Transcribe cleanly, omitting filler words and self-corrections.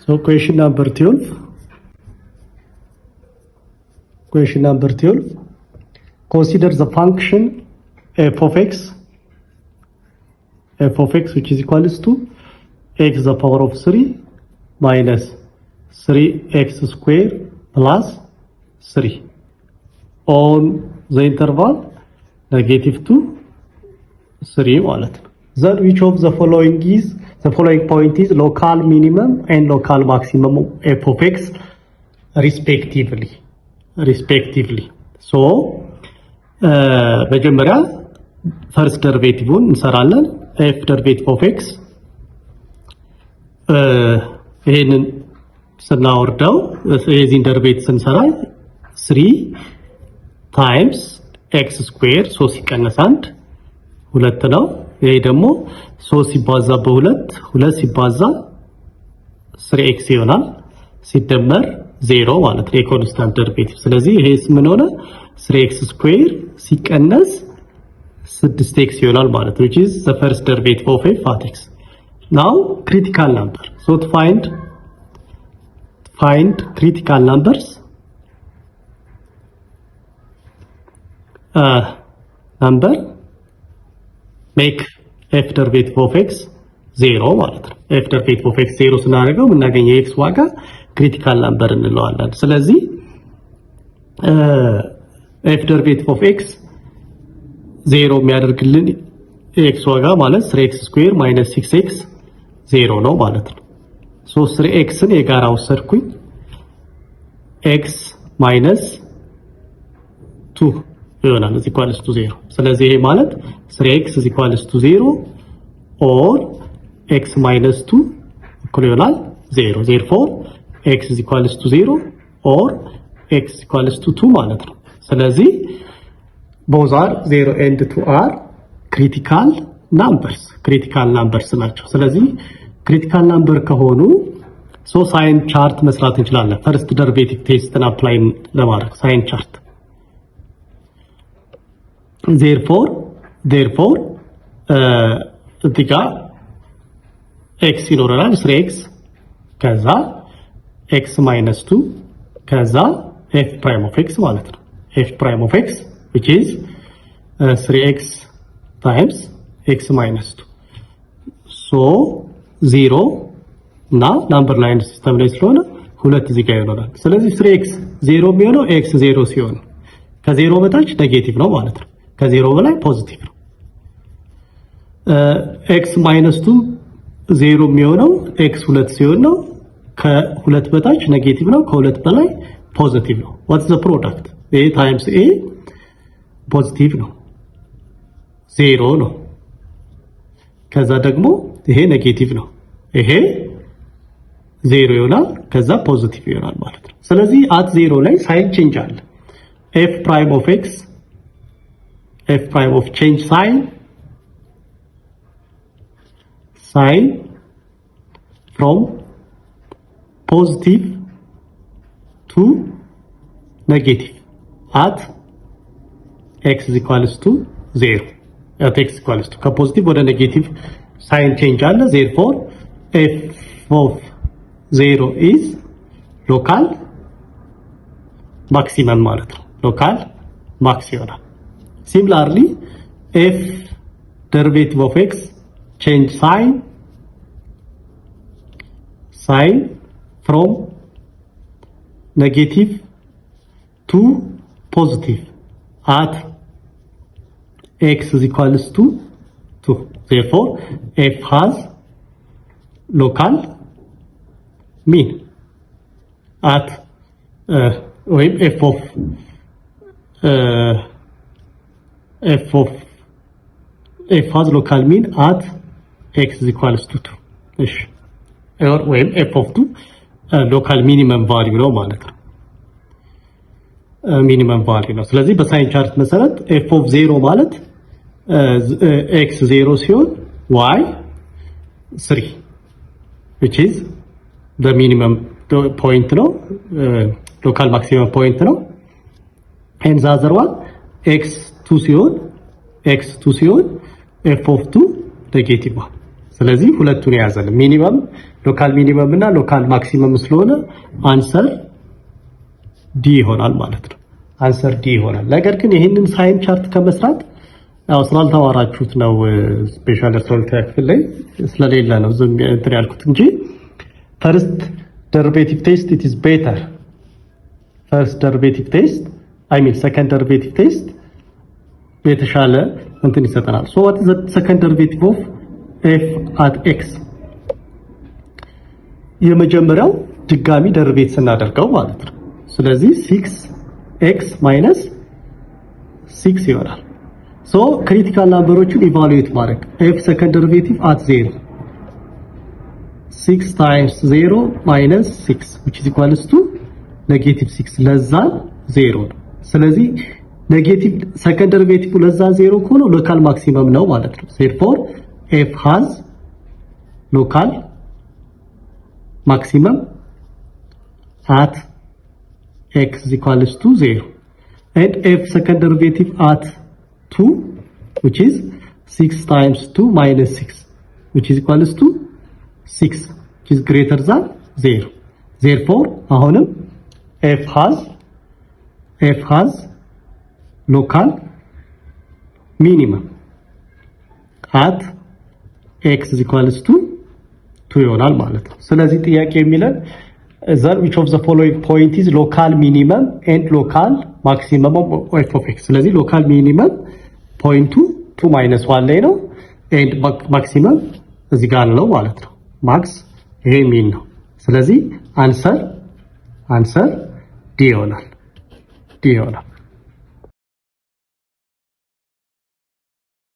So question number 12. Question number 12. Consider the function f of x which is equals to x to the power of 3 minus 3x square plus 3 on the interval negative to 3 ማለት ነው። Then which of the following point is local minimum and local maximum of f of x respectively. So መጀመሪያ ፈርስት ደሪቬቲቭን እንሰራለን። f derivative of x ይሄንን ስናወርደው የዚህን ደሪቬቲቭ ስንሰራ 3 times x square 3 ሲቀነስ 1 2 ነው። ይሄ ደግሞ 3 ሲባዛ በ2 2 ሲባዛ 3x ይሆናል ሲደመር 0 ማለት ነው የኮንስታንት ደሪቬቲቭ። ስለዚህ ይሄስ ምን ሆነ 3x square ሲቀነስ 6x ይሆናል ማለት ነው which is the first derivative of f at x. Now critical number. So to find critical numbers number make f derivative of x 0 ማለት ነው። f derivative of x 0 ስናደርገው የምናገኘው የx ዋጋ critical number እንለዋለን። ስለዚህ f derivative of x 0 የሚያደርግልን x ዋጋ ማለት 3x square minus 6x 0 ነው ማለት ነው። so 3x ን የጋራ ወሰድኩኝ x minus 2 ይሆናል is equals to 0። ስለዚህ ይሄ ማለት 3x is equals to 0 or x minus 2 እኩል ይሆናል 0። therefore x is equals to 0 or x is equals to 2 ማለት ነው። ስለዚህ both are 0 and 2 are critical numbers ናቸው። ስለዚህ critical number ከሆኑ so ሳይን ቻርት መስራት እንችላለን። ፈርስት ደሪቬቲቭ ቴስትን አፕላይ ለማድረግ ሳይን ቻርት therefore እዚህ ጋር x ይኖረናል 3x ከዛ x minus 2 ከዛ f prime of x ማለት ነው f prime of x which is 3x times x minus 2 so 0 እና number line system ላይ ስለሆነ ሁለት እዚህ ጋር ይኖራል። ስለዚህ 3x 0 የሚሆነው x 0 ሲሆን ከ0 በታች ኔጌቲቭ ነው ማለት ነው። ከ0 በላይ ፖዚቲቭ ነው። x minus 2 0 የሚሆነው x 2 ሲሆን ነው። ከ2 በታች ኔጌቲቭ ነው። ከ2 በላይ ፖዚቲቭ ነው። what's the product? a times a ፖዚቲቭ ነው 0 ነው። ከዛ ደግሞ ይሄ ኔጌቲቭ ነው። ይሄ 0 ይሆናል ከዛ ፖዚቲቭ ይሆናል ማለት ነው። ስለዚህ at 0 ላይ ሳይን ቼንጅ አለ። f prime of x f prime of change sign from positive to negative at x is equals to 0 at x equals to ከፖዚቲቭ ወደ ኔጌቲቭ ሳይን ቼንጅ አለ። therefore f of 0 is local maximum ማለት ነው local max ይሆናል። similarly f derivative of x change sign from negative to positive at x is equals to 2. Therefore f has local mean at f has local mean at x is equals to 2 እሺ ወይም f of 2 local minimum value ነው ማለት ነው። ሚኒመም ቫልዩ ነው። ስለዚህ በሳይን ቻርት መሰረት f of 0 ማለት x 0 ሲሆን y 3 which is the minimum point ነው local maximum point ነው and the other one x 2 ሲሆን f of 2 ኔጌቲቭ ነው። ስለዚህ ሁለቱን ያዘለ ሚኒመም ሎካል ሚኒመም እና ሎካል ማክሲመም ስለሆነ አንሰር ዲ ይሆናል ማለት ነው። አንሰር ዲ ይሆናል። ነገር ግን ይህንን ሳይን ቻርት ከመስራት ያው ስላልተዋራችሁት ነው ስፔሻል ሪዞልት ክፍል ላይ ስለሌለ ነው ዝም እንትን ያልኩት እንጂ ፈርስት ደሪቬቲቭ ቴስት ኢት ኢዝ ቤተር ፈርስት ደሪቬቲቭ ቴስት አይ ሚን ሰከንድ ደሪቬቲቭ ቴስት የተሻለ እንትን ይሰጠናል። ሶ ዋት ኢዝ ዘ ሰከንድ ደሪቬቲቭ ኦፍ ኤፍ አት ኤክስ? የመጀመሪያው ድጋሚ ደሪቬት ስናደርገው ማለት ነው። ስለዚህ 6x ማይነስ 6 ይሆናል። ሶ ክሪቲካል ናምበሮችን ኢቫሉዌት ማድረግ f ሰከንድ ደሪቬቲቭ አት 0 6 ታይምስ 0 ማይነስ 6 which is equals to ኔጌቲቭ 6 ለዛ 0 ነው። ስለዚህ ኔጌቲቭ ሰከንድ ደሪቬቲቭ ለዛ 0 ከሆነ ሎካል ማክሲመም ነው ማለት ነው። therefore f has local maximum at x is equals to 0 and f second derivative at 2 which is 6 times 2 minus 6 which is equals to 6 which is greater than 0. Therefore አሁንም f has local minimum at x is equals to 2 ይሆናል ማለት ነው። ስለዚህ ጥያቄ የሚለን then which of the following point is local minimum and local maximum of f of x? ስለዚህ local minimum ፖይንቱ 2 minus 1 ላይ ነው and maximum እዚህ ጋር ነው ማለት ነው። ማክስ ይሄ ሚን ነው። ስለዚህ አንሰር ዲ ይሆናል።